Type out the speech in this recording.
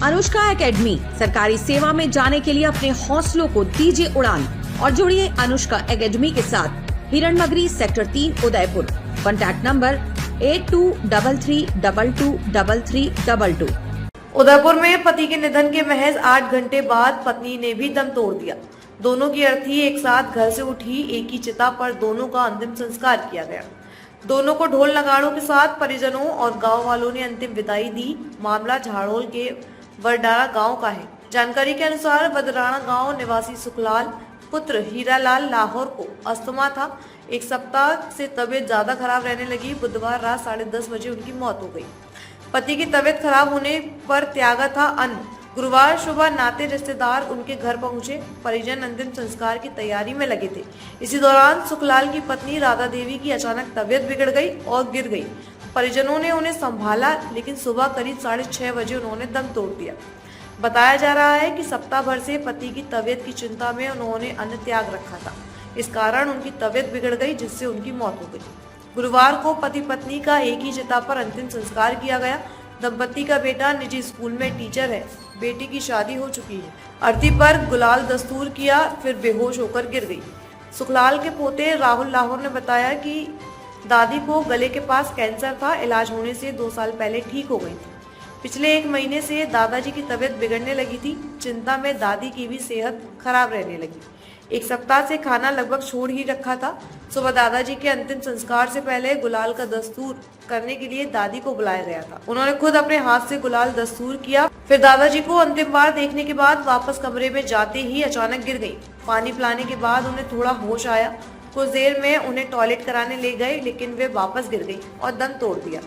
Anushka academy, सरकारी सेवा में जाने के लिए अपने हौसलों को दीजिए उड़ान और जुड़िए अनुष्का एकेडमी के साथ। Hiranmagri sector 3 Udaipur. Contact number 8233223322। Udaipur में पति के निधन के महज 8 घंटे बाद पत्नी ने भी दम तोड़ दिया। दोनों की अर्थी एक साथ घर से उठी, एक ही चिता पर दोनों का अंतिम संस्कार किया गया। दोनों को ढोल नगाड़ों के साथ परिजनों और गांव वालों ने अंतिम विदाई दी। मामला झाड़ोल के वडराणा गांव का है। जानकारी के अनुसार वडराणा गांव निवासी सुखलाल पुत्र हीरालाल लाहौर को अस्थमा था। एक सप्ताह से तबीयत ज्यादा खराब रहने लगी। बुधवार रात 10:30 बजे उनकी मौत हो गई। पति की तबीयत खराब होने पर त्यागा था अन्न। गुरुवार सुबह नाते रिश्तेदार उनके घर पहुंचे। परिजन अंतिम संस्कार की तैयारी में लगे थे। इसी दौरान सुखलाल की पत्नी राधा देवी की अचानक तबीयत बिगड़ गई और गिर गई। परिजनों ने उन्हें संभाला, लेकिन सुबह करीब 6:30 बजे उन्होंने दम तोड़ दिया। बताया जा रहा है कि सप्ताह भर से पति की तबीयत की चिंता में उन्होंने अन्न त्याग रखा था। इस कारण उनकी तबीयत बिगड़ गई, जिससे उनकी मौत हो गई। गुरुवार को पति पत्नी का एक ही चिता पर अंतिम संस्कार किया गया। दंपति का बेटा निजी स्कूल में टीचर है। बेटी की शादी हो चुकी है। अर्थी पर गुलाल दस्तूर किया, फिर बेहोश होकर गिर गई। सुखलाल के पोते राहुल लाहौर ने बताया कि दादी को गले के पास कैंसर था। इलाज होने से 2 साल पहले ठीक हो गई थी। पिछले 1 महीने से दादाजी की तबीयत बिगड़ने लगी थी। चिंता में दादी की भी सेहत खराब रहने लगी। 1 सप्ताह से खाना लगभग छोड़ ही रखा था। सुबह दादाजी के अंतिम संस्कार से पहले गुलाल का दस्तूर करने के लिए दादी को बुलाया गया था। उन्होंने खुद अपने हाथ से गुलाल दस्तूर किया। फिर दादाजी को अंतिम बार देखने के बाद वापस कमरे में जाते ही अचानक गिर गई। पानी पिलाने के बाद उन्हें थोड़ा होश आया। कुछ देर में उन्हें टॉयलेट कराने ले गए, लेकिन वे वापस गिर गई और दम तोड़ दिया।